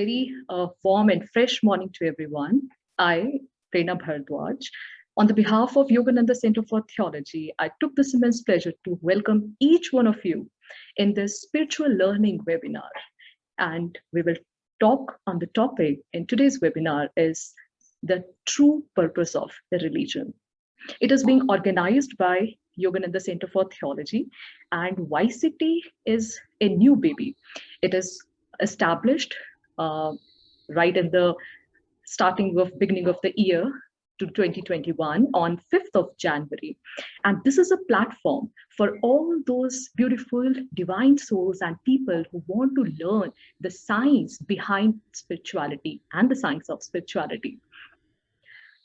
very warm and fresh morning to everyone. I, Prerna Bharadwaj, on the behalf of Yogananda Center for Theology, I took this immense pleasure to welcome each one of you in this spiritual learning webinar. And we will talk on the topic in today's webinar is the true purpose of the religion. It is being organized by Yogananda Center for Theology, and YCT is a new baby. It is established right in the beginning of the year to 2021 on 5th of January. And this is a platform for all those beautiful divine souls and people who want to learn the science behind spirituality and the science of spirituality.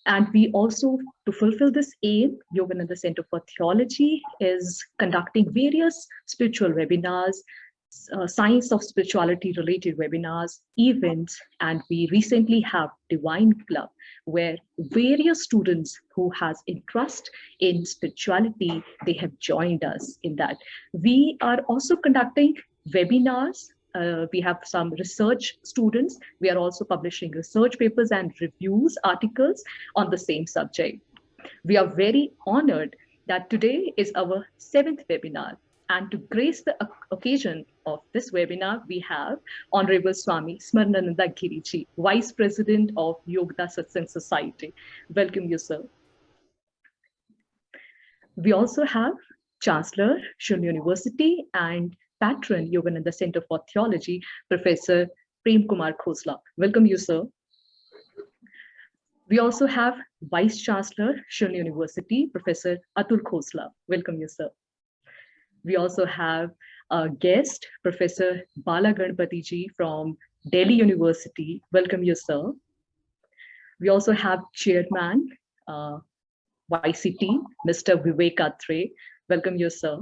And we also, to fulfill this aim, Yogananda Center for Theology is conducting various spiritual webinars, science of spirituality related webinars, events, and we recently have Divine Club, where various students who has interest in spirituality, they have joined us in that. We are also conducting webinars. We have some research students. We are also publishing research papers and reviews articles on the same subject. We are very honored that today is our 7th webinar. And to grace the occasion of this webinar, we have Honorable Swami Smaranananda Giriji, Vice President of Yogda Satsang Society. Welcome you, sir. We also have Chancellor, Shun University and Patron, Yogananda Center for Theology, Professor Prem Kumar Khosla. Welcome you, sir. We also have Vice Chancellor, Shun University, Professor Atul Khosla. Welcome you, sir. We also have a guest, Professor Bala Ganpati ji from Delhi University. Welcome you, sir. We also have Chairman, YCT, Mr. Vivek Atre. Welcome you, sir.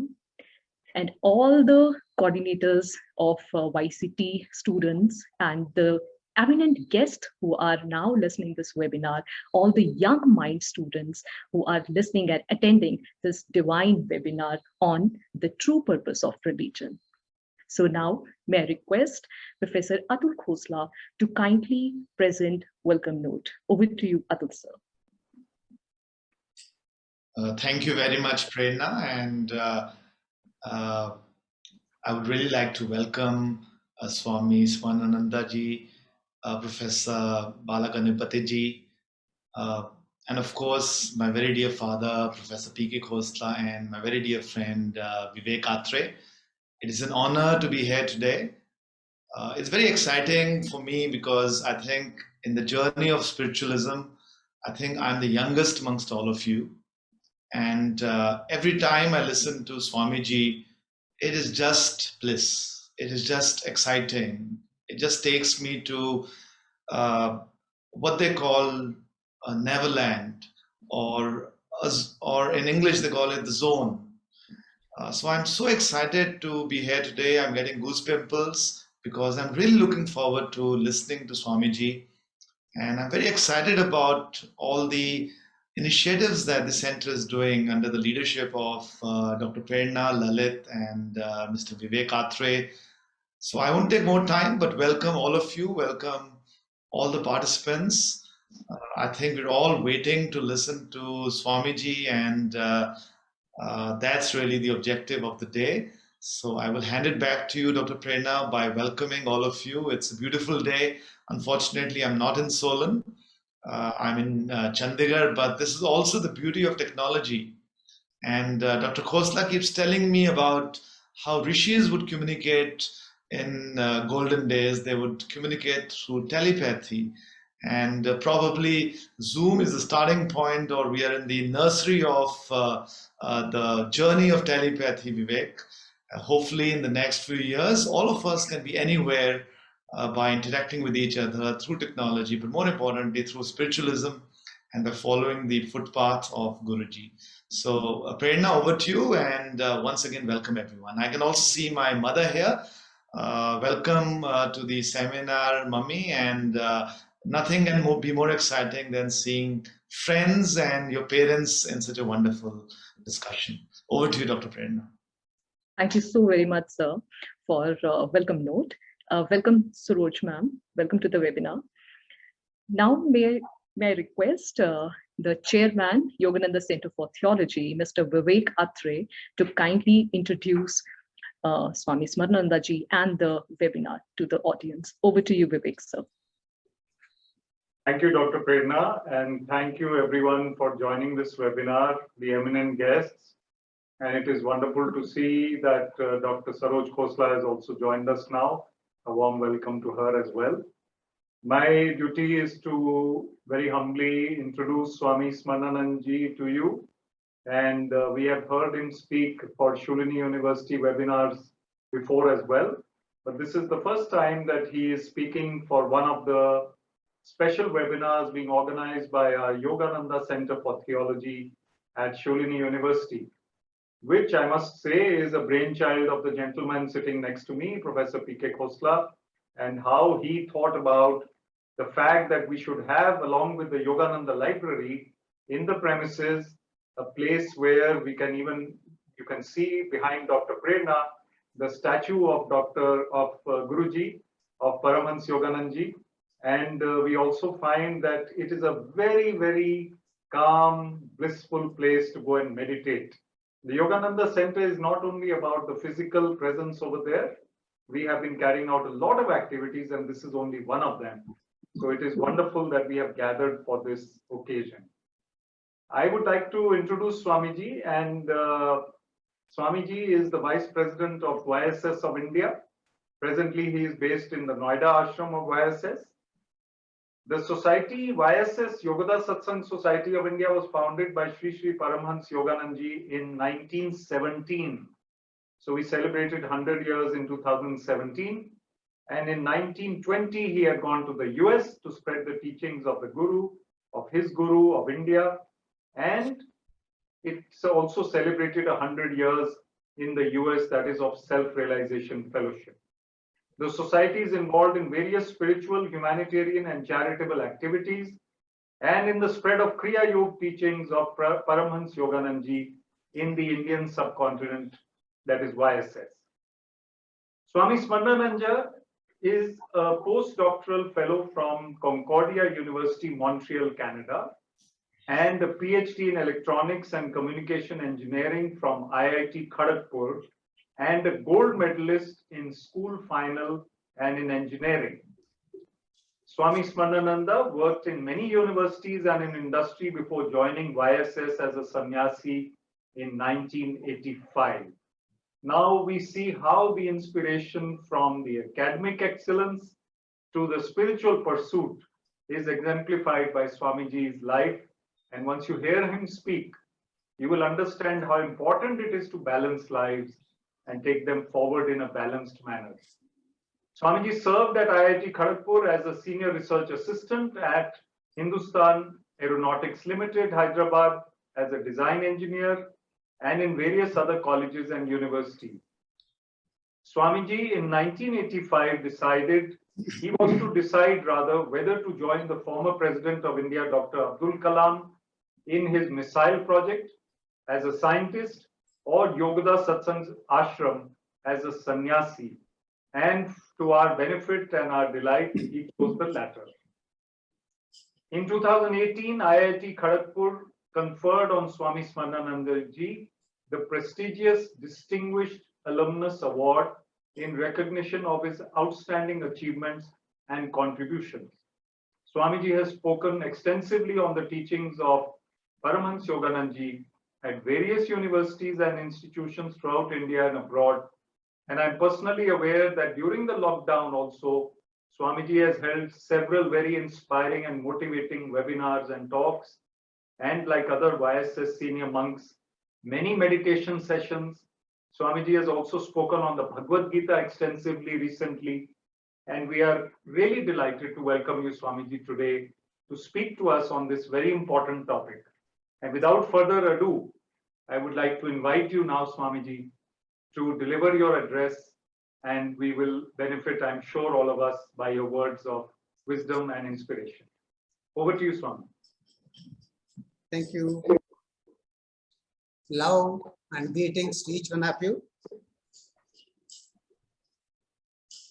And all the coordinators of YCT students and the eminent guests who are now listening to this webinar, all the young mind students who are listening and attending this divine webinar on the true purpose of religion. So now may I request Professor Atul Khosla to kindly present welcome note. Over to you, Atul sir. Thank you very much, Prerna, and I would really like to welcome Swami Swaminananda ji, Professor Bala Ganpati ji, and of course my very dear father, Professor P.K. Khosla, and my very dear friend Vivek Atre. It is an honor to be here today. It's very exciting for me because I think in the journey of spiritualism, I think I'm the youngest amongst all of you. And every time I listen to Swamiji, it is just bliss. It is just exciting. It just takes me to what they call Neverland, or in English they call it the zone. So I'm so excited to be here today. I'm getting goosepimples because I'm really looking forward to listening to Swamiji. And I'm very excited about all the initiatives that the center is doing under the leadership of Dr. Prerna, Lalit, and Mr. Vivek Atre. So I won't take more time, but welcome all of you. Welcome all the participants. I think we're all waiting to listen to Swamiji, and that's really the objective of the day. So I will hand it back to you, Dr. Prerna, by welcoming all of you. It's a beautiful day. Unfortunately, I'm not in Solan. I'm in Chandigarh, but this is also the beauty of technology. And Dr. Khosla keeps telling me about how rishis would communicate in golden days. They would communicate through telepathy. And probably Zoom is the starting point, or we are in the nursery of the journey of telepathy, Vivek. Hopefully in the next few years, all of us can be anywhere by interacting with each other through technology, but more importantly through spiritualism and by following the footpath of Guruji. So Prerna, over to you, and once again welcome everyone. I can also see my mother here. Welcome to the seminar, Mummy, and nothing can be more exciting than seeing friends and your parents in such a wonderful discussion. Over to you, Dr. Prerna. Thank you so very much, sir, for welcome note. Welcome, Suroj ma'am. Welcome to the webinar. Now, may I request the chairman, Yogananda Center for Theology, Mr. Vivek Atre, to kindly introduce Swami Smarananda ji and the webinar to the audience. Over to you, Vivek, sir. Thank you, Dr. Prerna, and thank you everyone for joining this webinar, the eminent guests. And it is wonderful to see that Dr. Saroj Khosla has also joined us now. A warm welcome to her as well. My duty is to very humbly introduce Swami Smarananda ji to you. And we have heard him speak for Shulini University webinars before as well. But this is the first time that he is speaking for one of the special webinars being organized by our Yogananda Center for Theology at Shulini University, which I must say is a brainchild of the gentleman sitting next to me, Professor P.K. Khosla, and how he thought about the fact that we should have, along with the Yogananda Library in the premises, a place where we can even, you can see behind Dr. Prerna, the statue of Guruji, of Paramhans Yoganandaji. And we also find that it is a very, very calm, blissful place to go and meditate. The Yogananda Center is not only about the physical presence over there. We have been carrying out a lot of activities, and this is only one of them. So it is wonderful that we have gathered for this occasion. I would like to introduce Swamiji, and Swamiji is the Vice President of YSS of India. Presently, he is based in the Noida Ashram of YSS. The society, YSS, Yogoda Satsang Society of India, was founded by Sri Sri Paramhans Yoganandaji in 1917. So we celebrated 100 years in 2017. And in 1920, he had gone to the US to spread the teachings of the Guru, of his Guru, of India. And it's also celebrated 100 years in the US, that is of Self-Realization Fellowship. The society is involved in various spiritual, humanitarian, and charitable activities, and in the spread of Kriya Yoga teachings of Paramhans Yoganandaji in the Indian subcontinent, that is YSS. Swami Smarananda is a postdoctoral fellow from Concordia University, Montreal, Canada, and a PhD in Electronics and Communication Engineering from IIT Kharagpur, and a gold medalist in school final and in engineering. Swami Smarananda worked in many universities and in industry before joining YSS as a sannyasi in 1985. Now we see how the inspiration from the academic excellence to the spiritual pursuit is exemplified by Swamiji's life. And once you hear him speak, you will understand how important it is to balance lives and take them forward in a balanced manner. Swamiji served at IIT Kharagpur as a senior research assistant at Hindustan Aeronautics Limited, Hyderabad, as a design engineer, and in various other colleges and universities. Swamiji in 1985 he was to decide rather whether to join the former President of India, Dr. Abdul Kalam, in his missile project as a scientist, or Yogoda Satsang Ashram as a sannyasi. And to our benefit and our delight, he chose the latter. In 2018, IIT Kharagpur conferred on Swami Smarananda ji the prestigious Distinguished Alumnus Award in recognition of his outstanding achievements and contributions. Swamiji has spoken extensively on the teachings of Paramhans Yoganandaji at various universities and institutions throughout India and abroad. And I'm personally aware that during the lockdown also, Swamiji has held several very inspiring and motivating webinars and talks, and like other YSS senior monks, many meditation sessions. Swamiji has also spoken on the Bhagavad Gita extensively recently, and we are really delighted to welcome you, Swamiji, today to speak to us on this very important topic. And without further ado, I would like to invite you now, Swamiji, to deliver your address, and we will benefit, I'm sure, all of us by your words of wisdom and inspiration. Over to you, Swami. Thank you. Love and greetings to each one of you.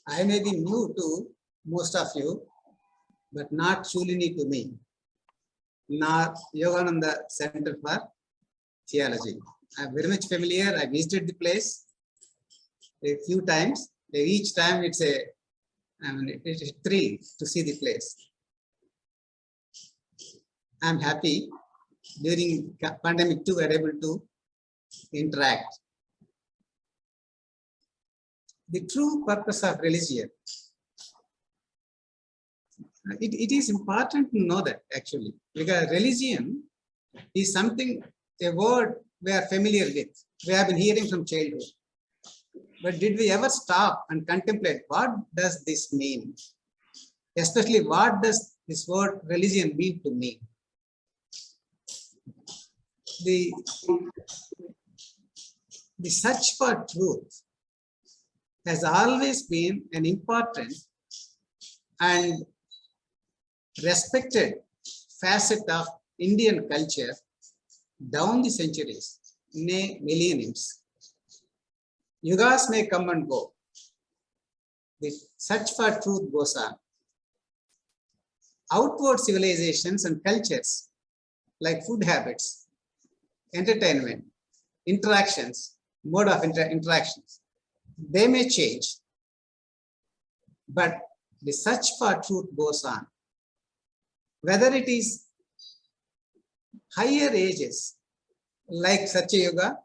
I may be new to most of you, but not Shulini to me, nor Yogananda Center for Theology. I'm very much familiar. I visited the place a few times. Each time it's a thrill to see the place. I'm happy during pandemic too, we're able to interact. The true purpose of religion. It is important to know that actually, because religion is something, a word we are familiar with. We have been hearing from childhood. But did we ever stop and contemplate what does this mean? Especially what does this word religion mean to me? The search for truth has always been an important and respected facet of Indian culture down the centuries, nay millenniums. Yugas may come and go. The search for truth goes on. Outward civilizations and cultures like food habits, entertainment, interactions, mode of interactions, they may change, but the search for truth goes on. Whether it is higher ages like Satya Yuga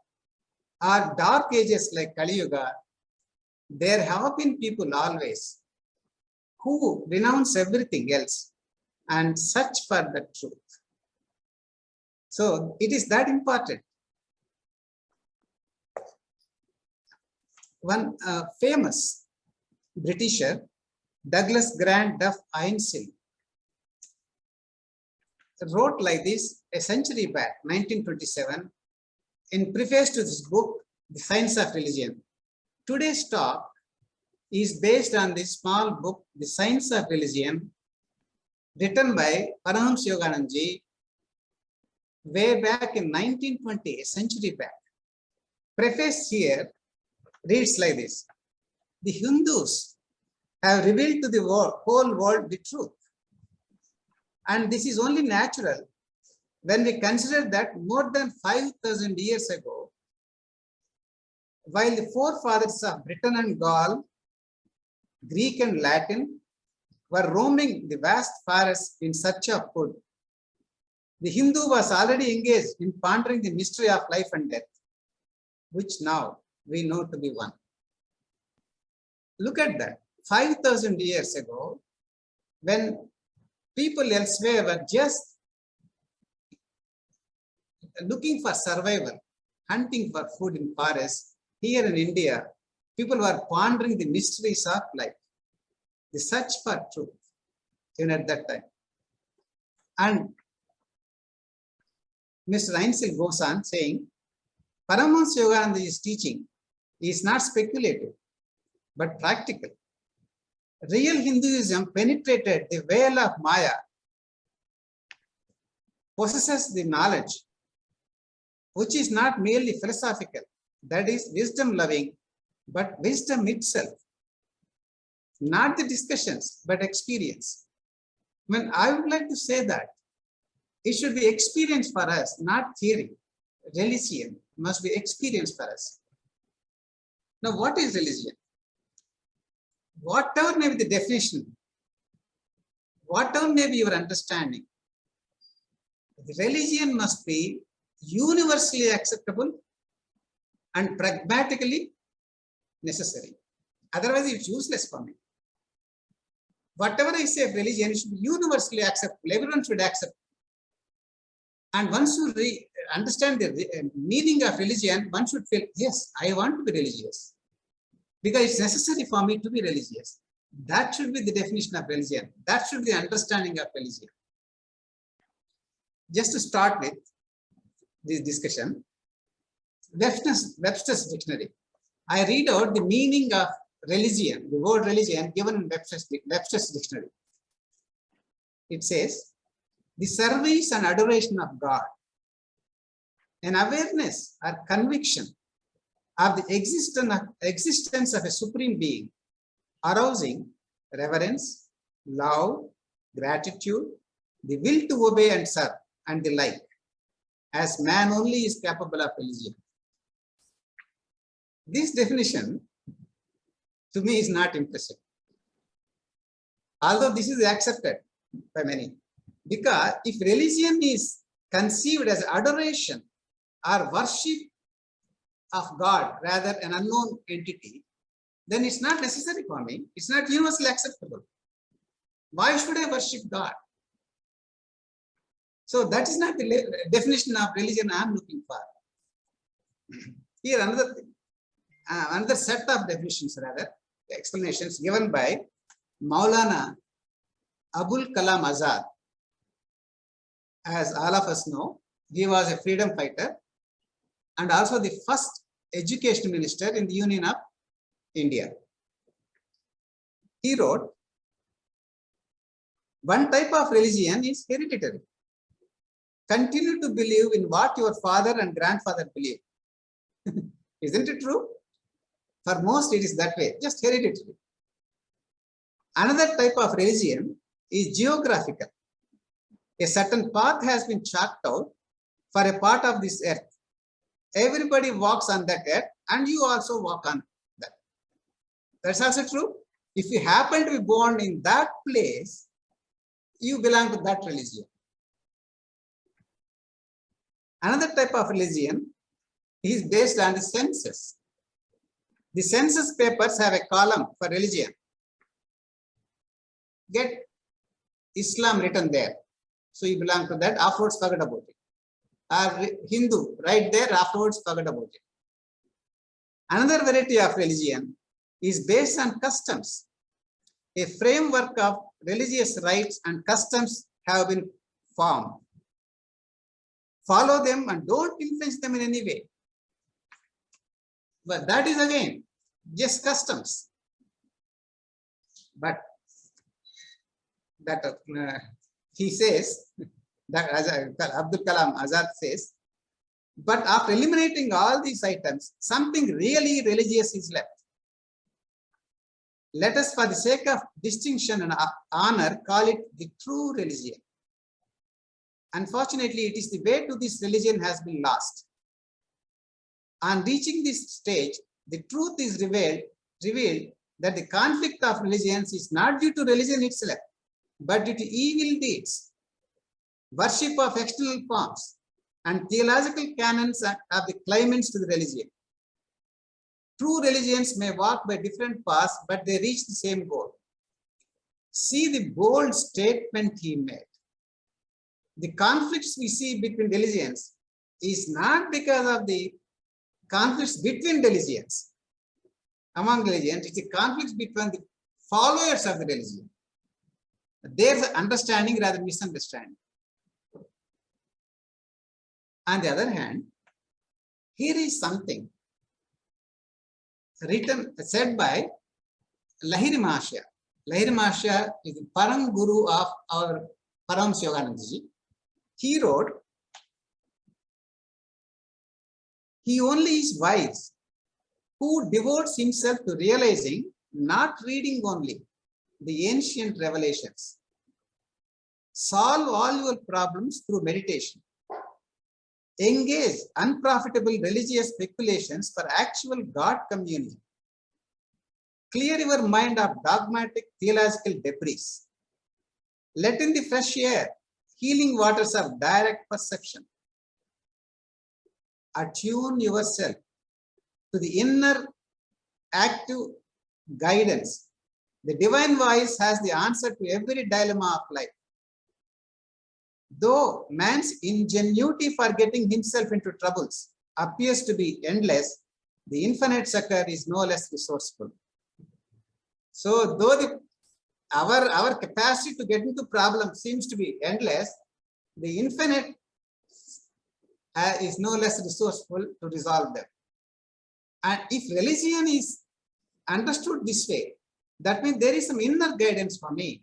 or dark ages like Kali Yuga, there have been people always who renounce everything else and search for the truth. So it is that important. One famous Britisher, Douglas Grant Duff Ainslie, wrote like this a century back, 1927, in preface to this book, The Science of Religion. Today's talk is based on this small book, The Science of Religion, written by Paramahamsa Yoganandaji way back in 1920, a century back. Preface here reads like this: the Hindus have revealed to the whole world the truth. And this is only natural when we consider that more than 5,000 years ago, while the forefathers of Britain and Gaul, Greek and Latin, were roaming the vast forests in search of food, the Hindu was already engaged in pondering the mystery of life and death, which now we know to be one. Look at that. 5,000 years ago, when people elsewhere were just looking for survival, hunting for food in forests, here in India, people were pondering the mysteries of life, the search for truth, even at that time. And Mr. Ainslie goes on saying, Paramahamsa Yoganandaji's teaching is not speculative, but practical. Real Hinduism penetrated the veil of Maya, possesses the knowledge, which is not merely philosophical, that is wisdom loving, but wisdom itself. Not the discussions, but experience. I would like to say that it should be experience for us, not theory. Religion must be experience for us. Now, what is religion? Whatever may be the definition, whatever may be your understanding, the religion must be universally acceptable and pragmatically necessary. Otherwise, it's useless for me. Whatever I say of religion, it should be universally acceptable. Everyone should accept. And once you understand the meaning of religion, one should feel, yes, I want to be religious, because it's necessary for me to be religious. That should be the definition of religion. That should be the understanding of religion. Just to start with this discussion, Webster's dictionary. I read out the meaning of religion, the word religion given in Webster's dictionary. It says, the service and adoration of God, an awareness or conviction of the existence of a supreme being arousing reverence, love, gratitude, the will to obey and serve, and the like, as man only is capable of religion. This definition to me is not impressive, although this is accepted by many. Because if religion is conceived as adoration or worship of God rather an unknown entity, then it's not necessary for me. It's not universally acceptable. Why should I worship God? So that is not the definition of religion I'm looking for. Here another thing, another set of definitions, rather explanations given by Maulana Abul Kalam Azad. As all of us know, he was a freedom fighter and also the first education minister in the Union of India. He wrote, one type of religion is hereditary. Continue to believe in what your father and grandfather believed. Isn't it true? For most, it is that way, just hereditary. Another type of religion is geographical. A certain path has been chalked out for a part of this earth. Everybody walks on that earth, and you also walk on that. That's also true. If you happen to be born in that place, you belong to that religion. Another type of religion is based on the census. The census papers have a column for religion. Get Islam written there. So you belong to that, afterwards forget about it. Or Hindu, right there, afterwards forget about it. Another variety of religion is based on customs. A framework of religious rites and customs have been formed. Follow them and don't influence them in any way. But that is again just customs. But that he says, that Abdul Kalam Azad says, but after eliminating all these items, something really religious is left. Let us, for the sake of distinction and honor, call it the true religion. Unfortunately, it is the way to this religion has been lost. On reaching this stage, the truth is revealed that the conflict of religions is not due to religion itself, but due to evil deeds, worship of external forms, and theological canons of the claimants to the religion. True religions may walk by different paths, but they reach the same goal. See the bold statement he made. The conflicts we see between religions is not because of the conflicts between religions, among religions, it's a conflict between the followers of the religion. There's an understanding rather than misunderstanding. On the other hand, here is something said by Lahiri Mahashaya. Lahiri Mahashaya is the Param Guru of our Paramahansa Yogananda ji. He wrote, he only is wise who devotes himself to realizing, not reading only, the ancient revelations. Solve all your problems through meditation. Engage unprofitable religious speculations for actual God communion. Clear your mind of dogmatic theological debris. Let in the fresh air, healing waters of direct perception. Attune yourself to the inner active guidance. The divine voice has the answer to every dilemma of life. Though man's ingenuity for getting himself into troubles appears to be endless, the infinite succor is no less resourceful. So though our capacity to get into problems seems to be endless, the infinite is no less resourceful to resolve them. And if religion is understood this way, that means there is some inner guidance for me.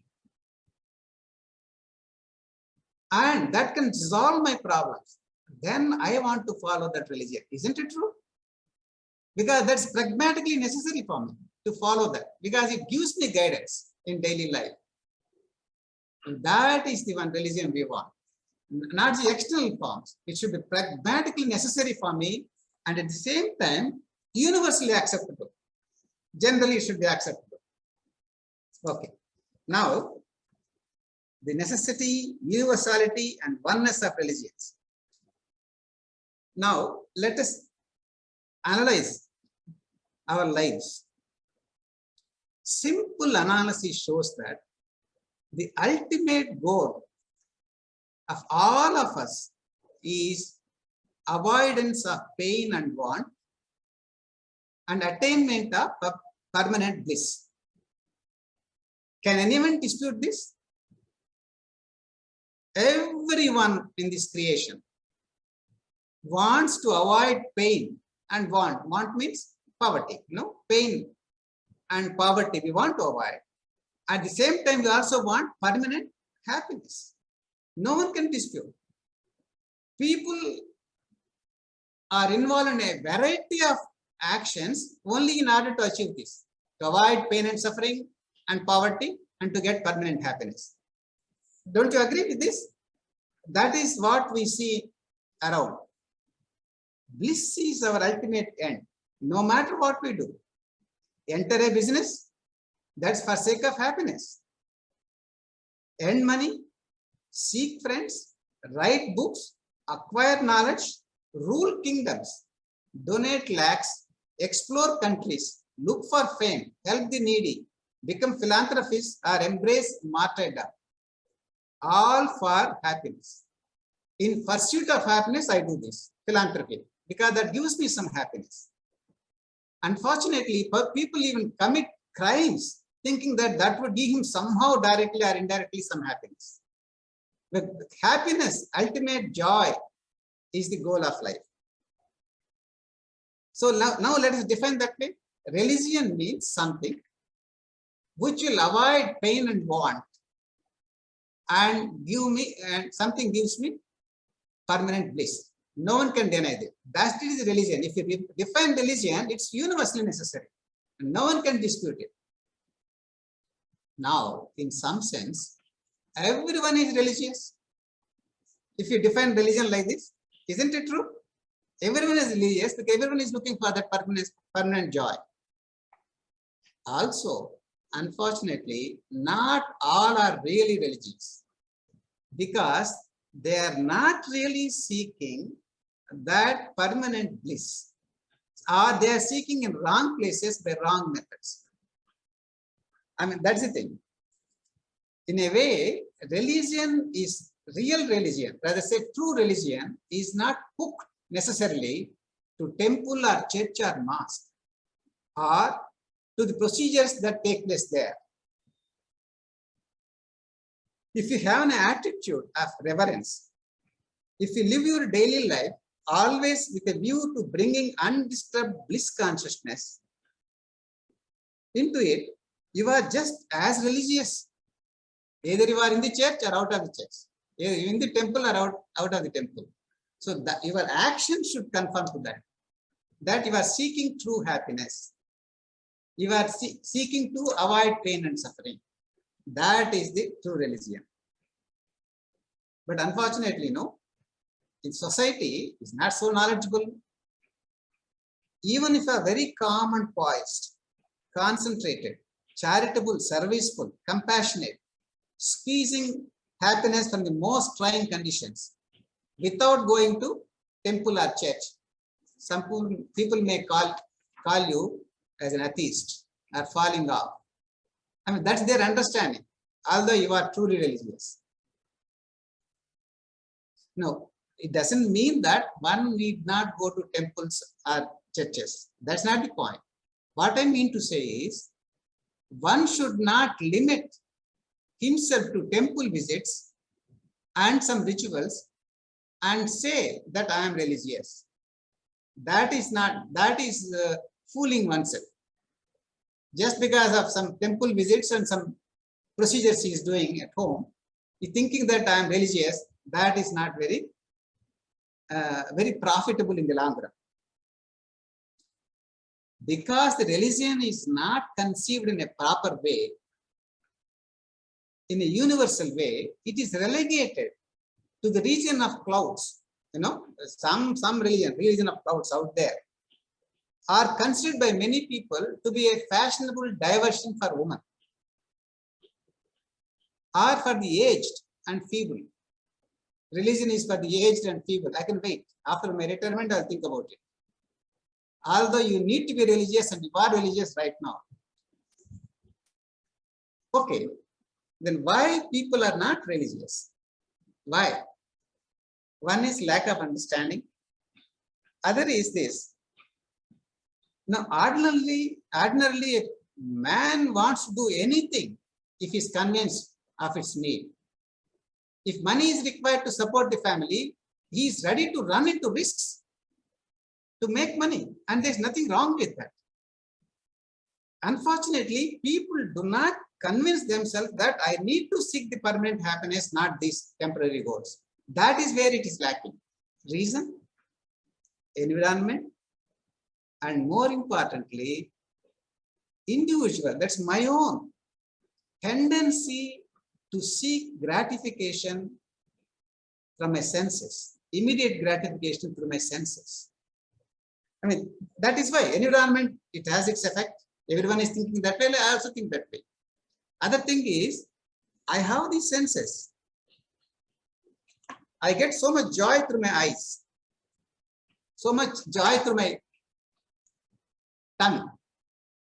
And that can resolve my problems. Then I want to follow that religion. Isn't it true? because that's pragmatically necessary for me to follow that, because it gives me guidance in daily life. And that is the one religion we want, not the external forms. It should be pragmatically necessary for me, and at the same time universally acceptable. Generally it should be acceptable. Okay, now the necessity, universality, and oneness of religions. Now let us analyze our lives. Simple analysis shows that the ultimate goal of all of us is avoidance of pain and want and attainment of permanent bliss. Can anyone dispute this? Everyone in this creation wants to avoid pain and want. Want means poverty, pain and poverty we want to avoid. At the same time, we also want permanent happiness. No one can dispute. People are involved in a variety of actions only in order to achieve this, to avoid pain and suffering and poverty and to get permanent happiness. Don't you agree with this? That is what we see around. Bliss is our ultimate end, no matter what we do. Enter a business, that's for sake of happiness. Earn money, seek friends, write books, acquire knowledge, rule kingdoms, donate lakhs, explore countries, look for fame, help the needy, become philanthropists, or embrace martyrdom. All for happiness. In pursuit of happiness, I do this, philanthropy, because that gives me some happiness. Unfortunately, people even commit crimes thinking that that would give him somehow directly or indirectly some happiness. But happiness, ultimate joy, is the goal of life. So now let us define that way. Religion means something which will avoid pain and want and give me, and something gives me permanent bliss. No one can deny that. That is religion. If you define religion, it's universally necessary. No one can dispute it. Now, in some sense, everyone is religious. If you define religion like this, isn't it true? Everyone is religious because everyone is looking for that permanent joy. Also, unfortunately, not all are really religious because they are not really seeking that permanent bliss, or they are seeking in wrong places by wrong methods. I mean, that's the thing. In a way, religion is real religion, rather say true religion is not hooked necessarily to temple or church or mosque or to the procedures that take place there. If you have an attitude of reverence, if you live your daily life always with a view to bringing undisturbed bliss consciousness into it, you are just as religious. Either you are in the church or out of the church, either in the temple or out of the temple. So that your action should conform to that you are seeking true happiness. You are seeking to avoid pain and suffering. That is the true religion. But unfortunately, no, in society is not so knowledgeable. Even if you are very calm and poised, concentrated, charitable, serviceful, compassionate, squeezing happiness from the most trying conditions without going to temple or church. Some people may call you as an atheist or falling off. I mean, that's their understanding, although you are truly religious. No, it doesn't mean that one need not go to temples or churches. That's not the point. What I mean to say is, one should not limit himself to temple visits and some rituals and say that I am religious. That is fooling oneself. Just because of some temple visits and some procedures he is doing at home, he thinking that I am religious, that is not very profitable in the long run. because the religion is not conceived in a proper way, in a universal way, it is relegated to the region of clouds. You know, some religion of clouds out there are considered by many people to be a fashionable diversion for women or for the aged and feeble. Religion is for the aged and feeble. I can wait. After my retirement, I'll think about it. Although you need to be religious and you are religious right now. Okay, then why people are not religious? Why? One is lack of understanding. Other is this. Now, ordinarily, a man wants to do anything if he's convinced of its need. If money is required to support the family, he is ready to run into risks to make money, and there's nothing wrong with that. Unfortunately, people do not convince themselves that I need to seek the permanent happiness, not these temporary goals. That is where it is lacking. Reason, environment, and more importantly, individual, that's my own tendency to seek gratification from my senses, immediate gratification through my senses. I mean, that is why environment, it has its effect. Everyone is thinking that way. I also think that way. Other thing is, I have these senses. I get so much joy through my eyes, so much joy through my tongue,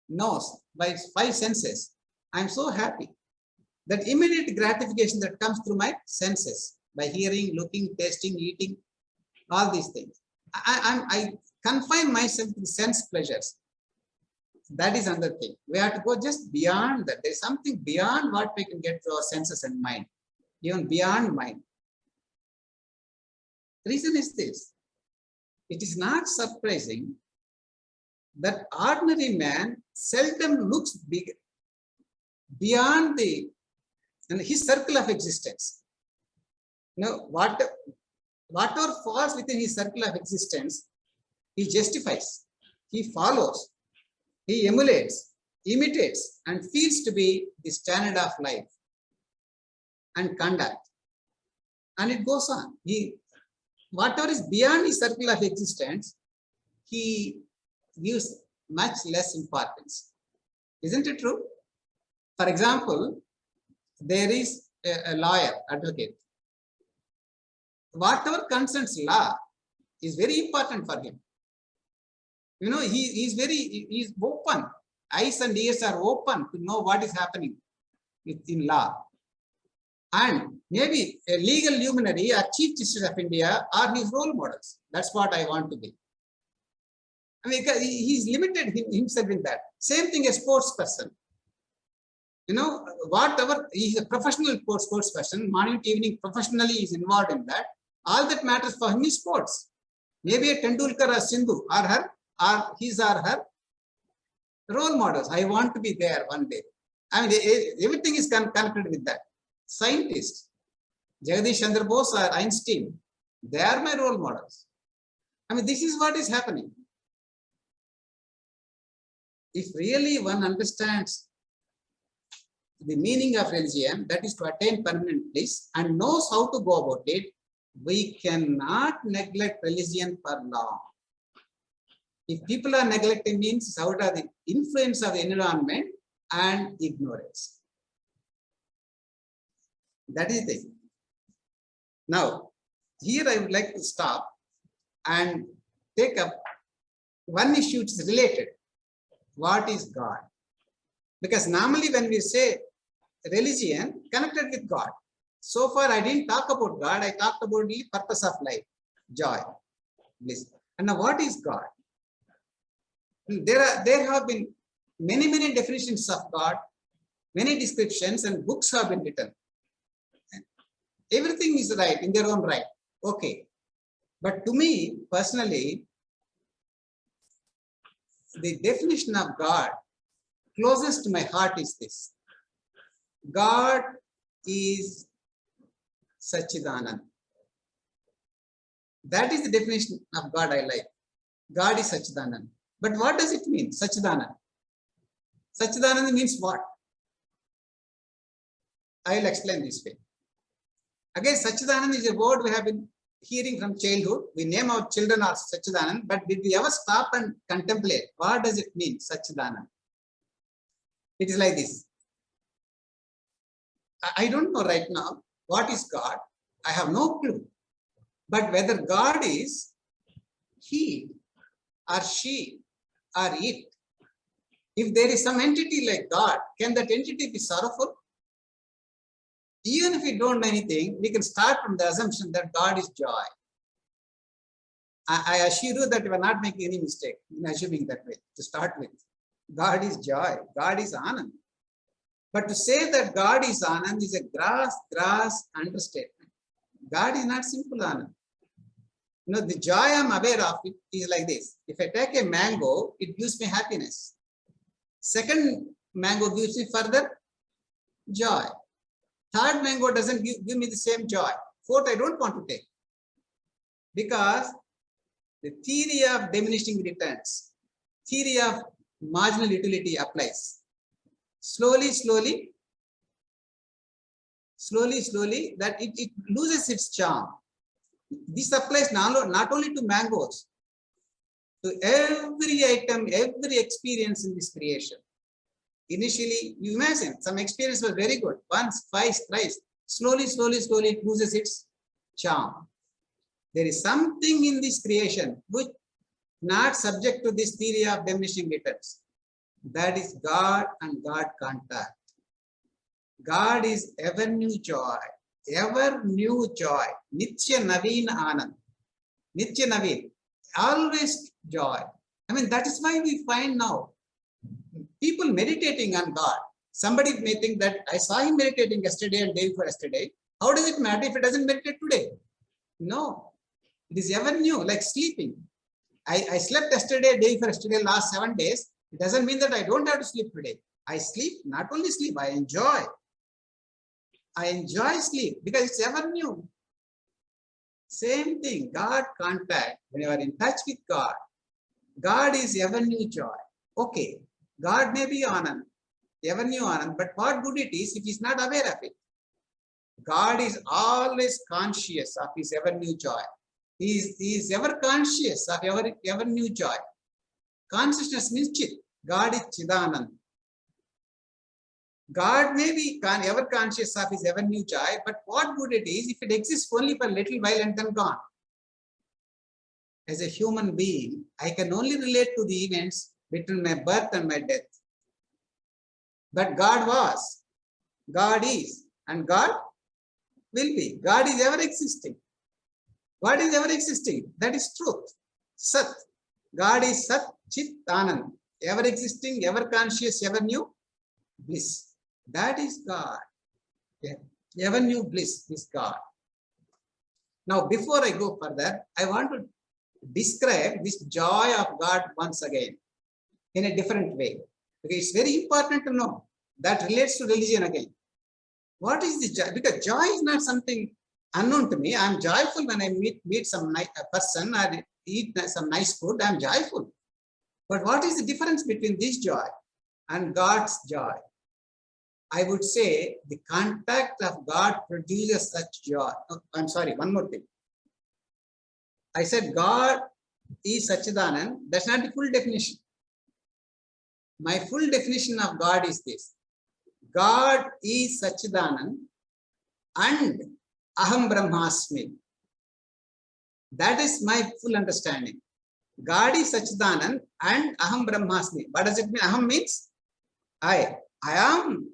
nose, by 5 senses. I'm so happy. That immediate gratification that comes through my senses, by hearing, looking, tasting, eating, all these things. I confine myself to sense pleasures. That is another thing. We have to go just beyond that. There's something beyond what we can get through our senses and mind, even beyond mind. The reason is this. It is not surprising that ordinary man seldom looks big, beyond his circle of existence. Now, whatever falls within his circle of existence, he justifies, he follows, he emulates, imitates, and feels to be the standard of life and conduct. And it goes on. Whatever is beyond his circle of existence, he gives much less importance. Isn't it true? For example, there is a lawyer, advocate. Whatever concerns law is very important for him. You know, he's open. Eyes and ears are open to know what is happening in law. And maybe a legal luminary or Chief Justice of India are his role models. That's what I want to be. I mean, he's limited himself in that. Same thing as sports person. You know, whatever, he's a professional sports person, morning to evening professionally is involved in that. All that matters for him is sports. Maybe a Tendulkar or Sindhu or her, or his or her role models. I want to be there one day. I mean, everything is connected with that. Scientists, Jagadish Chandra Bose or Einstein, they are my role models. I mean, this is what is happening. If really one understands the meaning of religion, that is to attain permanent bliss, and knows how to go about it, we cannot neglect religion for long. If people are neglecting, means out of the influence of the environment and ignorance. That is the thing. Now, here I would like to stop and take up one issue which is related. What is God? Because normally when we say religion, connected with God. So far I didn't talk about God, I talked about the purpose of life, joy, bliss. And now what is God? There have been many definitions of God, many descriptions, and books have been written. Everything is right in their own right. Okay. But to me, personally, the definition of God closest to my heart is this. God is Satchidanand. That is the definition of God I like. God is Satchidanand. But what does it mean, Satchidananda? Satchidananda means what? I will explain this way. Again, Satchidananda is a word we have been hearing from childhood. We name our children as Satchidananda, but did we ever stop and contemplate what does it mean, Satchidananda? It is like this. I don't know right now what is God. I have no clue. But whether God is he or she or it, if there is some entity like God, can that entity be sorrowful? Even if we don't know anything, we can start from the assumption that God is joy. I assure you that we are not making any mistake in assuming that way to start with. God is joy, God is Anand. But to say that God is Anand is a gross understatement. God is not simple Anand. You know, the joy I'm aware of it is like this. If I take a mango, it gives me happiness. Second mango gives me further joy. Third mango doesn't give me the same joy. Fourth, I don't want to take. Because the theory of diminishing returns, theory of marginal utility applies. Slowly, that it loses its charm. This applies not only to mangoes, to every item, every experience in this creation. Initially, you imagine some experience was very good, once, twice, thrice. Slowly, it loses its charm. There is something in this creation which not subject to this theory of diminishing returns. That is God and God contact. God is ever new joy, Nitya Naveen Anand. Nitya Naveen, always joy. I mean, that is why we find now people meditating on God. Somebody may think that I saw him meditating yesterday and day before yesterday. How does it matter if it doesn't meditate today? No, it is ever new, like sleeping. I slept yesterday, day before yesterday, last 7 days. It doesn't mean that I don't have to sleep today. I sleep, not only sleep, I enjoy. I enjoy sleep because it's ever new. Same thing, God contact. When you are in touch with God, God is ever new joy. Okay, God may be Anand, ever new Anand, but what good it is if he's not aware of it? God is always conscious of his ever new joy. He is ever conscious of ever new joy. Consciousness means Chit. God is Chidanand. God may be ever conscious of his ever new joy, but what good it is if it exists only for a little while and then gone. As a human being, I can only relate to the events between my birth and my death. But God was, God is, and God will be. God is ever existing. God is ever existing. That is truth. Sat. God is Sat Chit Anand. Ever existing, ever conscious, ever new bliss. That is God. Ever new bliss is God. Now, before I go further, I want to describe this joy of God once again in a different way. Okay, it's very important to know. That relates to religion again. What is the joy? Because joy is not something unknown to me. I'm joyful when I meet some person or eat some nice food. I'm joyful. But what is the difference between this joy and God's joy? I would say the contact of God produces such joy. Oh, I'm sorry, one more thing. I said God is Satchidanand. That's not the full definition. My full definition of God is this. God is Satchidanand and Aham Brahmasmi. That is my full understanding. God is Satchidanand and Aham Brahmasmi. What does it mean? Aham means I am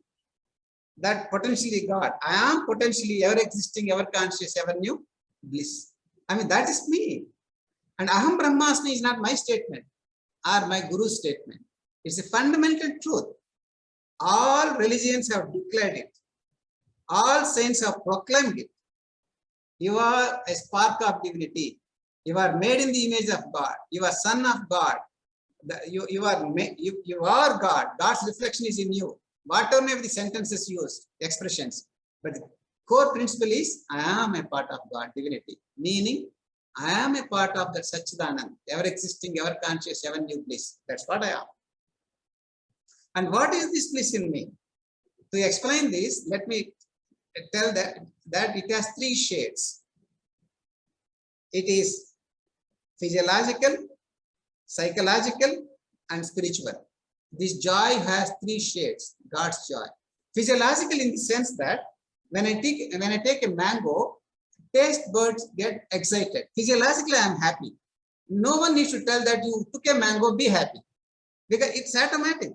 that potentially God. I am potentially ever existing, ever conscious, ever new bliss. I mean, that is me. And Aham Brahmasmi is not my statement or my Guru's statement. It's a fundamental truth. All religions have declared it. All saints have proclaimed it. You are a spark of divinity. You are made in the image of God. You are son of God. You are God. God's reflection is in you. Whatever may be the sentences used, expressions. But the core principle is, I am a part of God, divinity. Meaning, I am a part of that Satchidanand, ever existing, ever conscious, ever new bliss. That's what I am. And what is this bliss in me? To explain this, let me tell that it has three shades. It is physiological, psychological, and spiritual. This joy has three shades, God's joy. Physiological in the sense that when I take a mango, taste buds get excited. Physiologically, I am happy. No one needs to tell that you took a mango, be happy. Because it's automatic.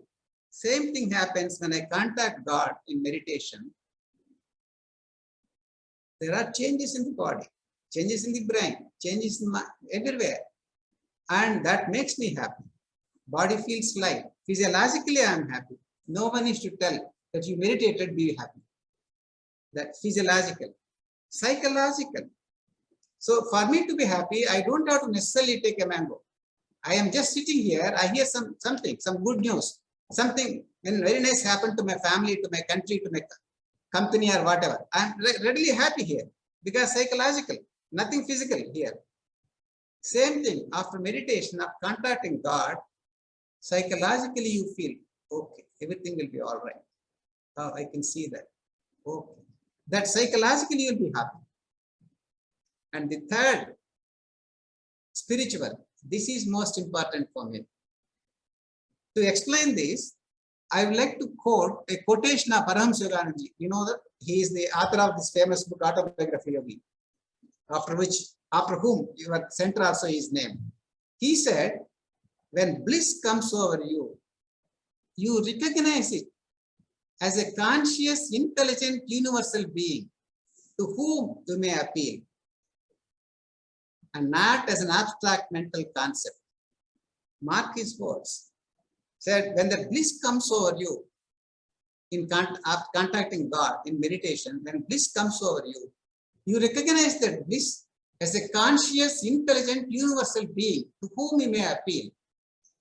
Same thing happens when I contact God in meditation. There are changes in the body, changes in the brain, changes in everywhere. And that makes me happy. Body feels light. Physiologically, I am happy. No one needs to tell that you meditated, be happy. That physiological. Psychological. So for me to be happy, I don't have to necessarily take a mango. I am just sitting here. I hear some good news. Something very nice happened to my family, to my country, to my company or whatever. I'm readily happy here because psychological, nothing physical here. Same thing after meditation of contacting God, psychologically you feel, okay, everything will be all right. Oh, I can see that. Okay. That psychologically you'll be happy. And the third, spiritual. This is most important for me. To explain this, I would like to quote a quotation of Paramahansa Yogananda. You know that he is the author of this famous book, Autobiography Yogi, after whom your center also is named. He said, when bliss comes over you, you recognize it as a conscious, intelligent, universal being to whom you may appeal, and not as an abstract mental concept. Mark his words. Said, when the bliss comes over you, in contacting God, in meditation, when bliss comes over you, you recognize that bliss as a conscious, intelligent, universal being to whom you may appeal.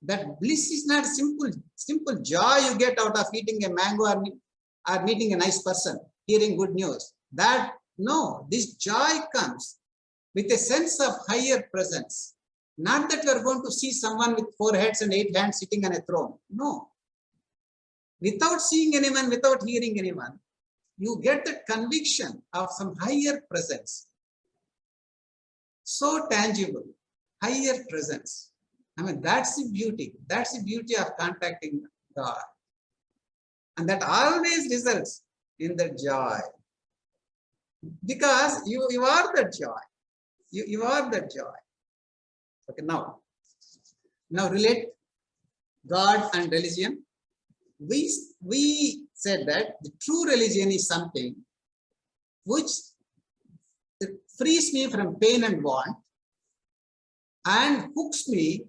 That bliss is not simple joy you get out of eating a mango or meeting a nice person, hearing good news. No, this joy comes with a sense of higher presence. Not that you are going to see someone with 4 heads and 8 hands sitting on a throne. No. Without seeing anyone, without hearing anyone, you get the conviction of some higher presence. So tangible, higher presence. I mean, that's the beauty. That's the beauty of contacting God. And that always results in the joy. Because you are the joy. You are the joy. Okay, now relate God and religion. We said that the true religion is something which frees me from pain and want and hooks me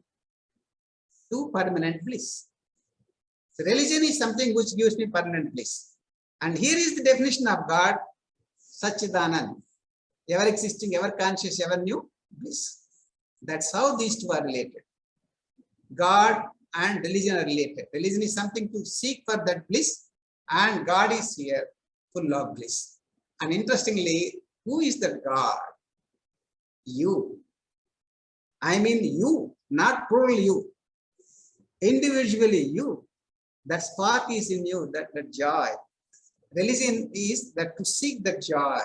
to permanent bliss. So religion is something which gives me permanent bliss. And here is the definition of God, Satchidanand, ever existing, ever conscious, ever new bliss. That's how these two are related. God and religion are related. Religion is something to seek for that bliss, and God is here full of bliss. And interestingly, who is the God? You. I mean you, not plural you. Individually you. That spark is in you, that joy. Religion is that to seek the joy,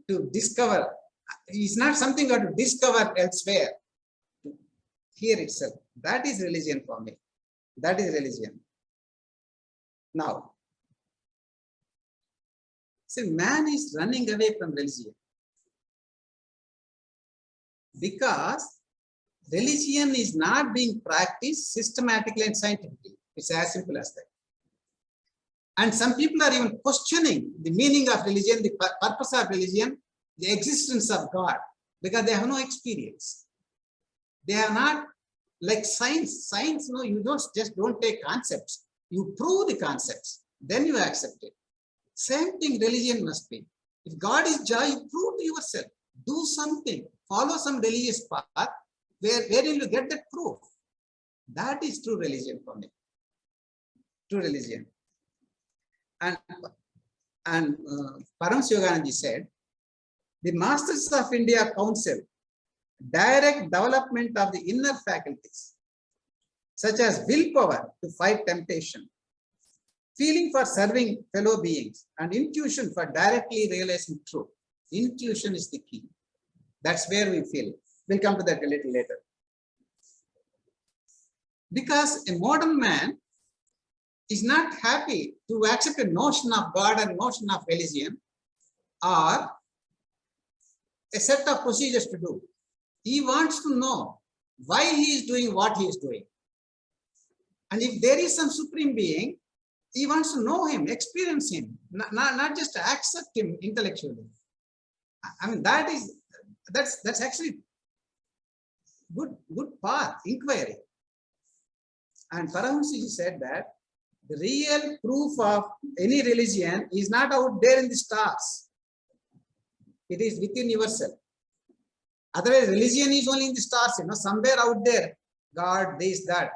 to discover. It's not something you have to discover elsewhere. Here itself. That is religion for me. That is religion. Now, see, man is running away from religion because religion is not being practiced systematically and scientifically. It's as simple as that. And some people are even questioning the meaning of religion, the purpose of religion, the existence of God, because they have no experience. They are not like science. Science, no, you don't take concepts. You prove the concepts, then you accept it. Same thing religion must be. If God is joy, you prove to yourself. Do something. Follow some religious path where you get that proof. That is true religion for me. True religion. And Paramahansa Yogananda said, the Masters of India Council direct development of the inner faculties, such as willpower to fight temptation, feeling for serving fellow beings, and intuition for directly realizing truth. Intuition is the key. That's where we feel. We'll come to that a little later. Because a modern man is not happy to accept a notion of God and notion of religion or a set of procedures to do. He wants to know why he is doing what he is doing. And if there is some supreme being, he wants to know him, experience him, not just accept him intellectually. I mean, that's actually good path, inquiry. And Paramahansa said that the real proof of any religion is not out there in the stars. It is within yourself. Otherwise, religion is only in the stars, somewhere out there, God, this, that.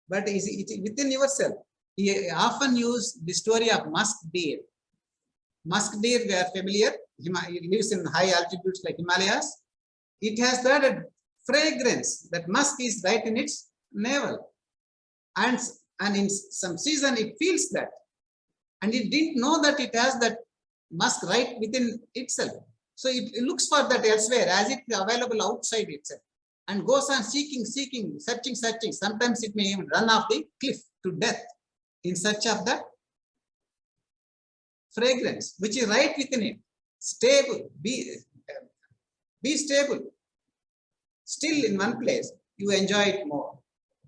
But it's within yourself. He often used the story of musk deer. Musk deer, we are familiar. It lives in high altitudes like Himalayas. It has that fragrance, that musk is right in its navel. And in some season, it feels that. And it didn't know that it has that musk right within itself. So it looks for that elsewhere as it is available outside itself and goes on seeking, searching. Sometimes it may even run off the cliff to death in search of that fragrance, which is right within it. Stable, be stable. Still in one place, you enjoy it more.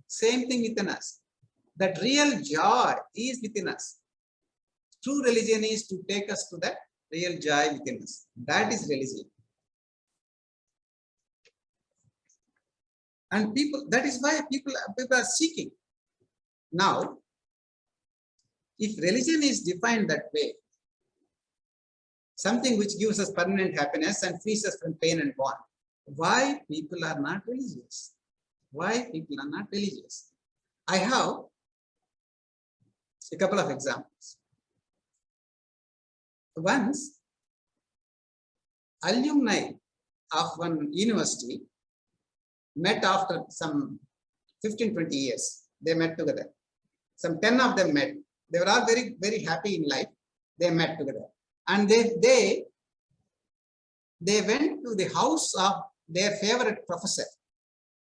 Same thing within us. That real joy is within us. True religion is to take us to that real joy within us. That is religion. And that is why people are seeking. Now, if religion is defined that way, something which gives us permanent happiness and frees us from pain and want, why people are not religious? Why people are not religious? I have a couple of examples. Once, alumni of one university met after some 15-20 years. They met together. Some 10 of them met. They were all very, very happy in life. They met together. And they went to the house of their favorite professor.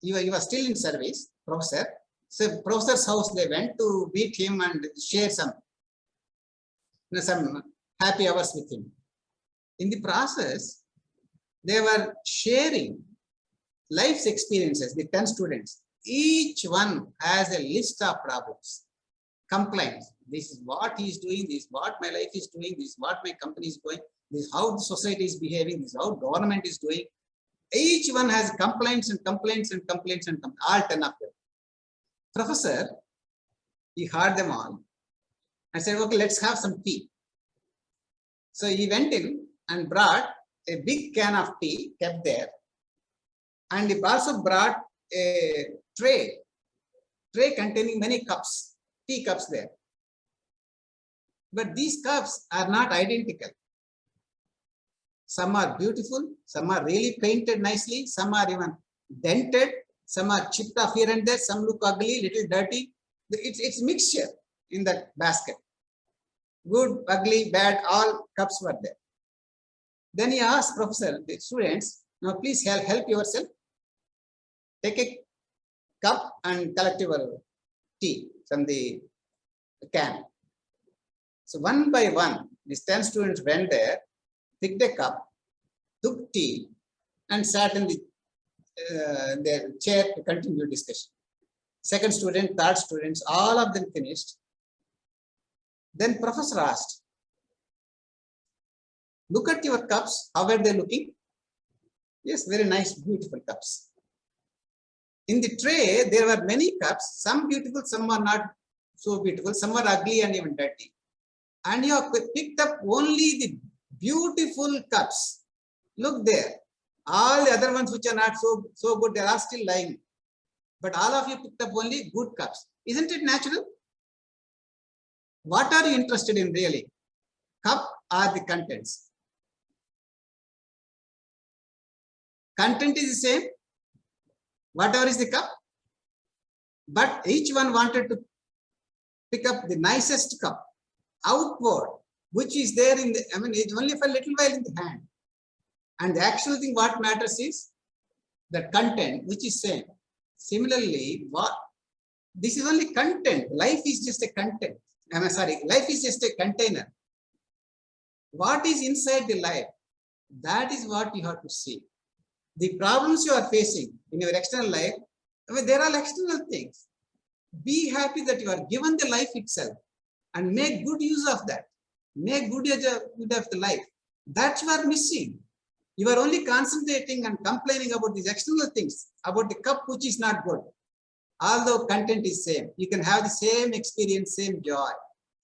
He was still in service, professor. So professor's house they went to meet him and share some happy hours with him. In the process, they were sharing life's experiences, the 10 students. Each one has a list of problems, complaints. This is what he is doing, this is what my life is doing, this is what my company is doing, this is how the society is behaving, this is how government is doing. Each one has complaints and complaints and complaints and complaints, all 10 of them. Professor, he heard them all and said, okay, let's have some tea. So he went in and brought a big can of tea, kept there. And he also brought a tray containing many cups, tea cups there. But these cups are not identical. Some are beautiful, some are really painted nicely, some are even dented, some are chipped off here and there, some look ugly, little dirty. It's mixture in that basket. Good, ugly, bad, all cups were there. Then he asked professor, the students, now please help yourself. Take a cup and collect your tea from the can. So one by one, these 10 students went there, picked a cup, took tea, and sat in their chair to continue discussion. Second student, third students, all of them finished. Then professor asked, look at your cups, how are they looking? Yes, very nice, beautiful cups. In the tray, there were many cups, some beautiful, some are not so beautiful, some are ugly and even dirty. And you have picked up only the beautiful cups. Look there. All the other ones which are not so good, they are still lying. But all of you picked up only good cups. Isn't it natural? What are you interested in really? Cup or the contents? Content is the same, whatever is the cup. But each one wanted to pick up the nicest cup outward, which is there in the, I mean, it's only for a little while in the hand. And the actual thing, what matters is the content, which is same. Similarly, this is only content. Life is just a content. Life is just a container. What is inside the life? That is what you have to see. The problems you are facing in your external life, I mean, there are external things. Be happy that you are given the life itself and make good use of that. Make good use of the life. That's what you are missing. You are only concentrating and complaining about these external things, about the cup which is not good. Although content is same, you can have the same experience, same joy,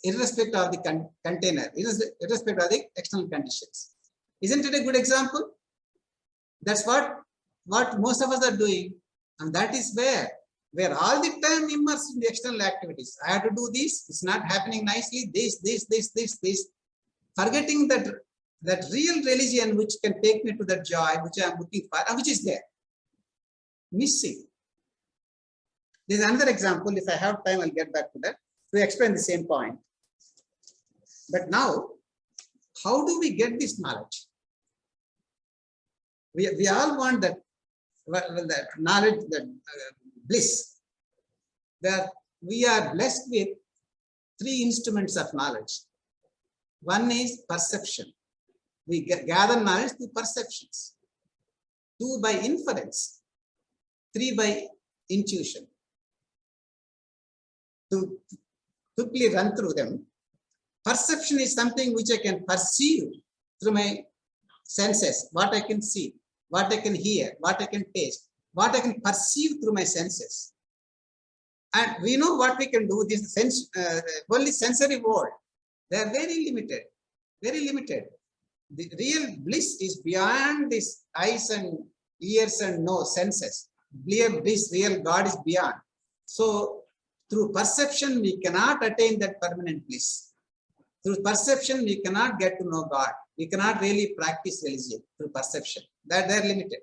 irrespective of the container, irrespective of the external conditions. Isn't it a good example? That's what most of us are doing. And that is where all the time immersed in the external activities. I have to do this, it's not happening nicely, this. Forgetting that real religion which can take me to that joy which I am looking for, which is there. Missing. There's another example. If I have time, I'll get back to that to explain the same point. But now, how do we get this knowledge? We all want that knowledge, that bliss. That we are blessed with 3 instruments of knowledge. One is perception. We gather knowledge through perceptions. 2 by inference. 3 by intuition. To quickly run through them, perception is something which I can perceive through my senses, what I can see, what I can hear, what I can taste, what I can perceive through my senses. And we know what we can do. This only sensory world. They are very limited, very limited. The real bliss is beyond this eyes and ears and nose, senses. Real bliss, real God is beyond. So through perception, we cannot attain that permanent bliss. Through perception, we cannot get to know God. We cannot really practice religion through perception. That they're limited.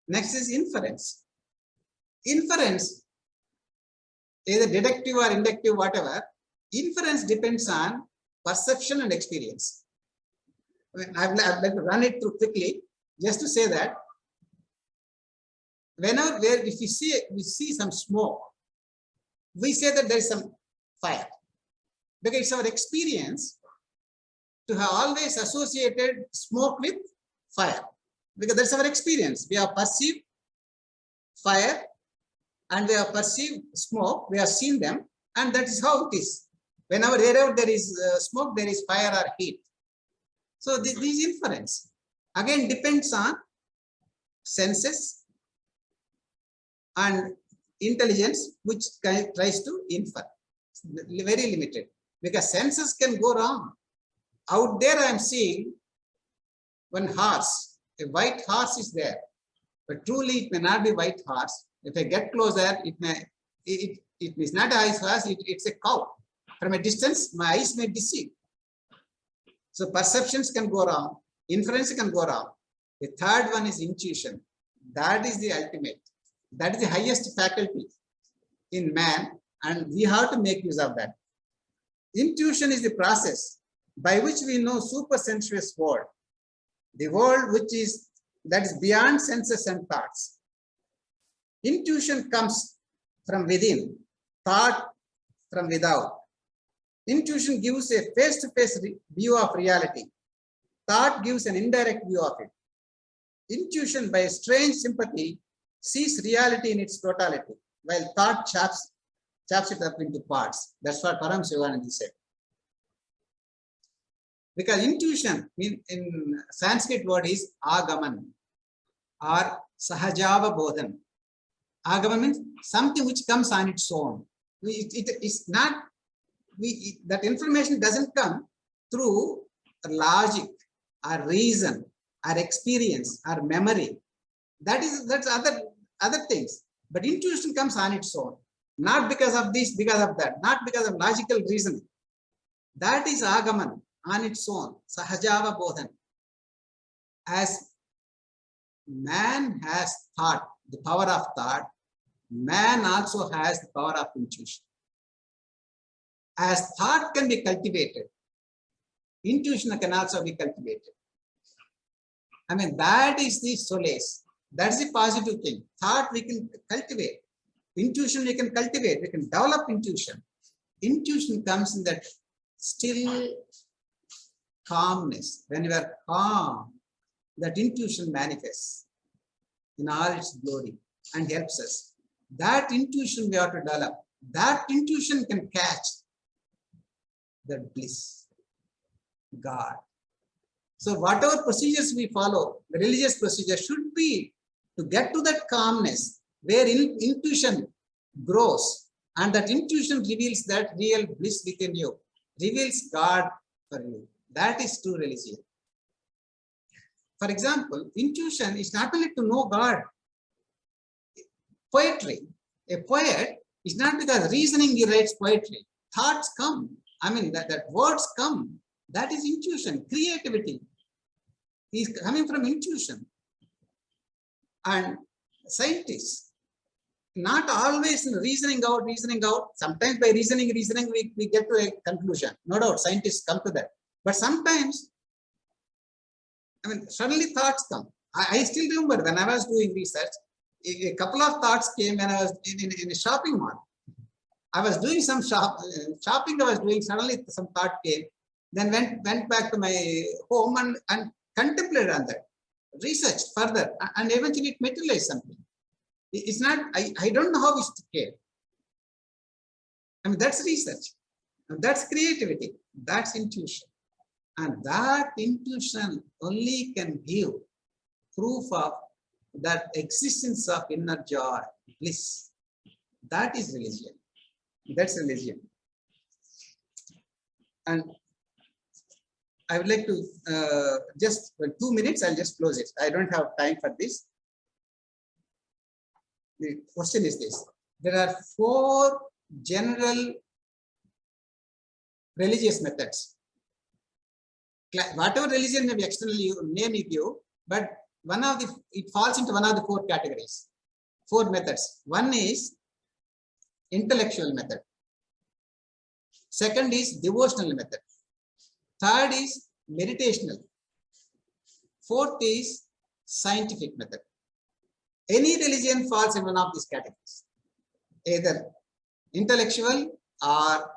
Next is inference. Inference, either deductive or inductive, whatever, inference depends on perception and experience. I'd like to run it through quickly, just to say that if we see some smoke, we say that there is some fire. Because it's our experience to have always associated smoke with fire. Because that's our experience. We have perceived fire and we have perceived smoke, we have seen them, and that is how it is. Wherever there is smoke, there is fire or heat. So this inference again depends on senses and intelligence, which tries to infer. It's very limited because senses can go wrong. Out there, I am seeing one horse, a white horse is there, but truly it may not be white horse. If I get closer, it is not a white horse, it's a cow. From a distance, my eyes may deceive. So perceptions can go wrong, inference can go wrong. The third one is intuition. That is the ultimate. That is the highest faculty in man, and we have to make use of that. Intuition is the process by which we know supersensuous world, the world that is beyond senses and thoughts. Intuition comes from within, thought from without. Intuition gives a face-to-face view of reality. Thought gives an indirect view of it. Intuition, by a strange sympathy, sees reality in its totality, while thought chops it up into parts. That's what Paramahansa Yogananda said. Because intuition in Sanskrit word is agaman or sahajava bodhan. Agaman means something which comes on its own. It's not. That information doesn't come through logic or reason or experience or memory. That's other things. But intuition comes on its own, not because of this, because of that, not because of logical reasoning. That is agaman on its own, sahajava bodhan. As man has thought, the power of thought, man also has the power of intuition. As thought can be cultivated, intuition can also be cultivated. I mean, that is the solace. That's the positive thing. Thought we can cultivate. Intuition we can cultivate. We can develop intuition. Intuition comes in that still calmness. When you are calm, that intuition manifests in all its glory and helps us. That intuition we have to develop. That intuition can catch that bliss, God. So whatever procedures we follow, the religious procedure should be to get to that calmness where intuition grows, and that intuition reveals that real bliss within you, reveals God for you. That is true religion. For example, intuition is not only to know God. Poetry, a poet is not because reasoning he writes poetry. Thoughts come. I mean, that words come. That is intuition, creativity. Is coming from intuition. And scientists, not always reasoning out. Sometimes by reasoning, we get to a conclusion. No doubt, scientists come to that. But sometimes, I mean, suddenly thoughts come. I still remember when I was doing research, a couple of thoughts came when I was in a shopping mall. I was doing some shopping. I was doing, suddenly some thought came. Then went back to my home and contemplated on that, researched further, and eventually it materialized something. It's not, I don't know how it came. I mean, that's research. That's creativity. That's intuition. And that intuition only can give proof of that existence of inner joy, bliss. That is religion. That's religion. And I would like to just 2 minutes, I'll just close it. I don't have time for this. The question is this. There are 4 general religious methods. Whatever religion may be externally name you give, but it falls into one of the 4 categories, 4 methods. One is intellectual method. Second is devotional method. Third is meditational. Fourth is scientific method. Any religion falls in one of these categories, either intellectual or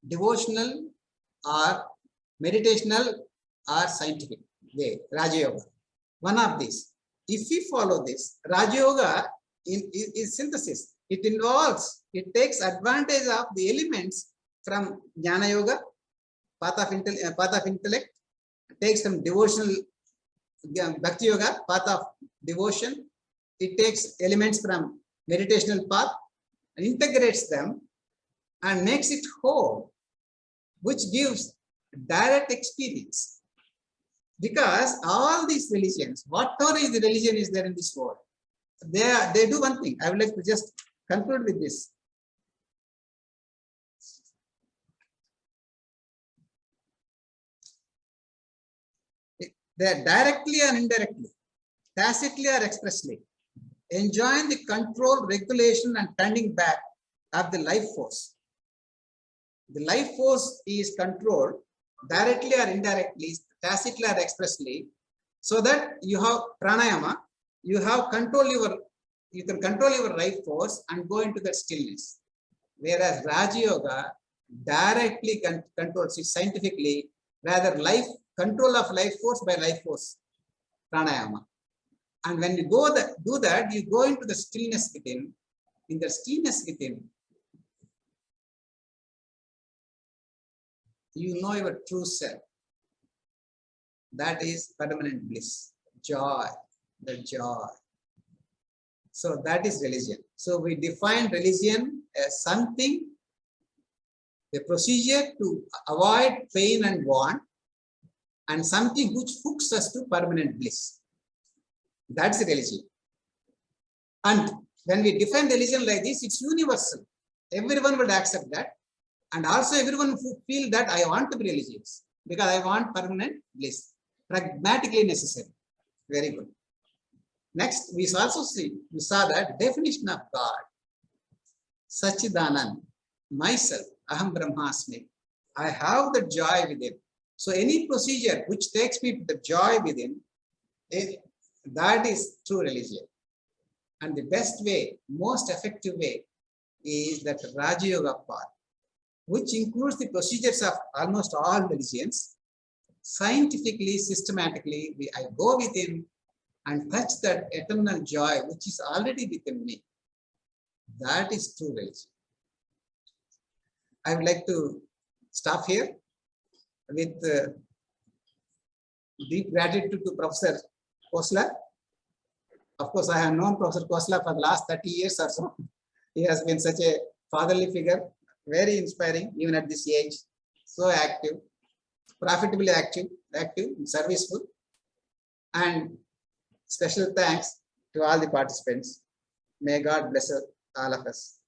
devotional or meditational or scientific way, Raja Yoga. One of these. If we follow this, Raja Yoga is synthesis. It involves, it takes advantage of the elements from Jnana Yoga, path of intellect, takes from devotional Bhakti Yoga, path of devotion. It takes elements from meditational path, integrates them and makes it whole, which gives direct experience. Because all these religions, whatever is the religion is there in this world, they do one thing. I would like to just conclude with this. They are directly and indirectly, tacitly or expressly, enjoying the control, regulation, and turning back of the life force. The life force is controlled directly or indirectly, tacitly or expressly, so that you have pranayama, you have control you can control your life force and go into that stillness. Whereas Raja Yoga directly controls it scientifically, rather control of life force by life force, pranayama. And when you do that, you go into the stillness within. In the stillness within, you know your true self. That is permanent bliss, joy, the joy. So that is religion. So we define religion as something, a procedure to avoid pain and want, and something which hooks us to permanent bliss. That's religion. And when we define religion like this, it's universal. Everyone would accept that. And also everyone who feel that I want to be religious because I want permanent bliss. Pragmatically necessary. Very good. Next, we saw that definition of God. Sachidanand, myself, Aham Brahmasmi. I have the joy within. So any procedure which takes me to the joy within, that is true religion. And the best way, most effective way is that Raja Yoga path, which includes the procedures of almost all religions. Scientifically, systematically, I go within and touch that eternal joy which is already within me. That is true religion. I would like to stop here with deep gratitude to Professor Khosla. Of course, I have known Professor Khosla for the last 30 years or so. He has been such a fatherly figure, very inspiring, even at this age, so active, profitably active, serviceful, and special thanks to all the participants. May God bless all of us.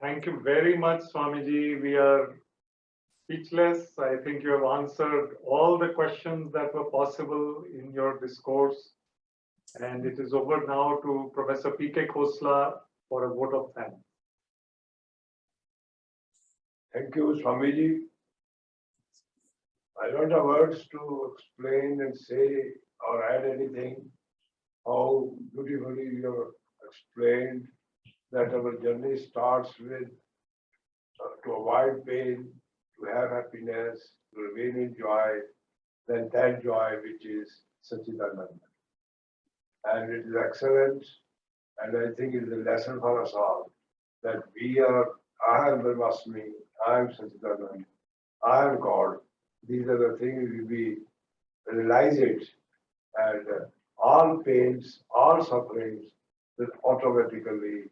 Thank you very much, Swamiji. We are speechless. I think you have answered all the questions that were possible in your discourse. And it is over now to Professor P.K. Khosla for a vote of thanks. Thank you, Swamiji. I don't have words to explain and say or add anything. How beautifully you have explained that our journey starts with to avoid pain, to have happiness, to remain in joy, then that joy which is Sachidananda. And it is excellent, and I think it is a lesson for us all that we are, I am Brahmasmi, I am Sachidananda, I am God. These are the things we realize it, and all pains, all sufferings will automatically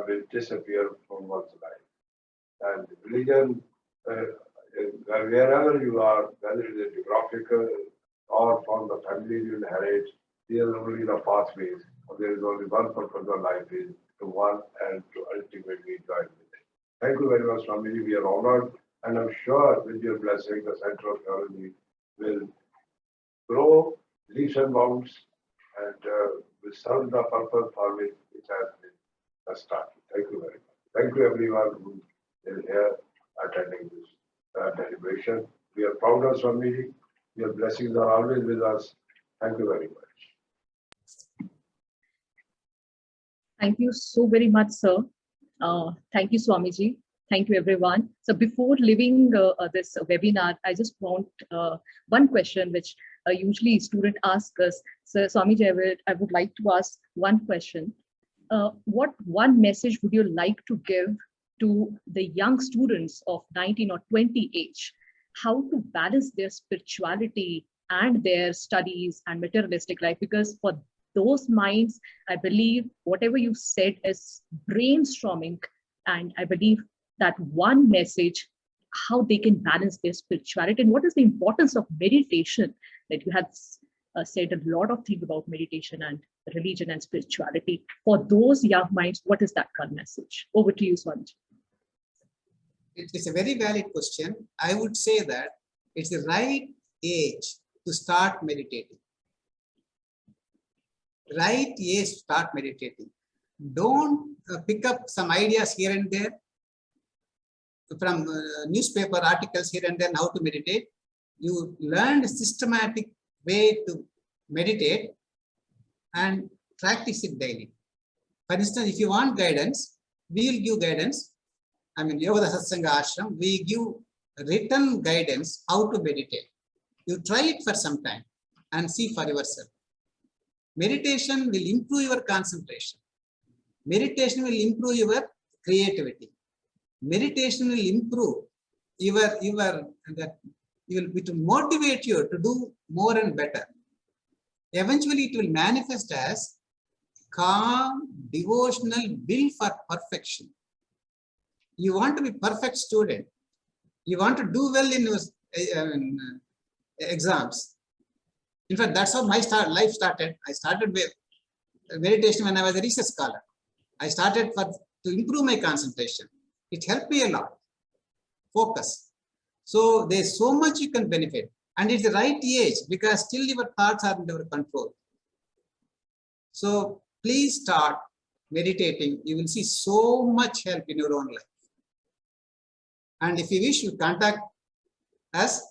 will disappear from one's life. And religion, wherever you are, whether it is geographical or from the family you inherit, these are only the pathways. There is only one purpose of life is to one and to ultimately join with it. Thank you very much, Swamiji. We are honored, and I'm sure with your blessing, the Center of Theology will grow leaps and bounds and will serve the purpose for which it has been started. Thank you very much. Thank you everyone who is here attending this celebration. We are proud of Swamiji. Your blessings are always with us. Thank you very much. Thank you so very much, sir. Thank you, Swamiji. Thank you, everyone. So before leaving this webinar, I just want one question which usually students ask us. So Swamiji, I would like to ask one question. What one message would you like to give to the young students of 19 or 20 age? How to balance their spirituality and their studies and materialistic life? Because for those minds, I believe whatever you said is brainstorming, and I believe that one message, how they can balance their spirituality, and what is the importance of meditation, that you have said a lot of things about meditation and religion and spirituality. For those young minds, what is that one message? Over to you, Swamiji. It is a very valid question. I would say that it's the right age to start meditating. Right age to start meditating. Don't pick up some ideas here and there from newspaper articles here and there how to meditate. You learn a systematic way to meditate and practice it daily. For instance, if you want guidance, we will give guidance. I mean, Yoga Satsanga Ashram, we give written guidance how to meditate. You try it for some time and see for yourself. Meditation will improve your concentration. Meditation will improve your creativity. Meditation will improve it will motivate you to do more and better. Eventually, it will manifest as calm, devotional will for perfection. You want to be perfect student. You want to do well in your exams. In fact, that's how my life started. I started with meditation when I was a research scholar. I started to improve my concentration. It helped me a lot. Focus. So there's so much you can benefit. And it's the right age because still your thoughts are in your control. So please start meditating. You will see so much help in your own life. And if you wish, you contact us,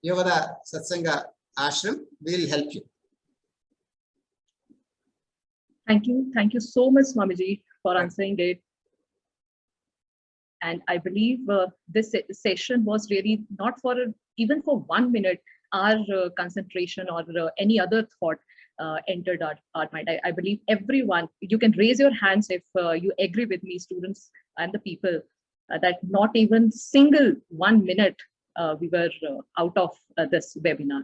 Yogada Satsanga Ashram, we will help you. Thank you so much, Swamiji, for answering it. And I believe this session was really not for even for 1 minute, our concentration or any other thought entered our mind. I believe everyone, you can raise your hands if you agree with me, students and the people, that not even single 1 minute we were out of this webinar.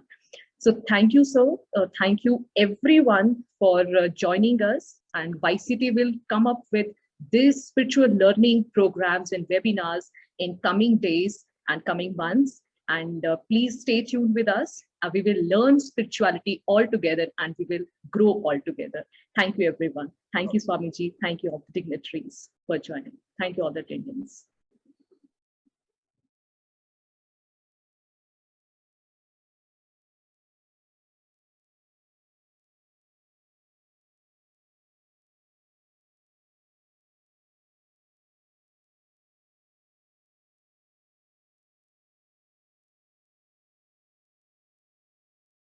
So thank you, sir. Thank you everyone for joining us, and YCT will come up with these spiritual learning programs and webinars in coming days and coming months. And please stay tuned with us. We will learn spirituality all together and we will grow all together. Thank you, everyone. Thank you, Swamiji. Thank you, all the dignitaries for joining. Thank you, all the attendants.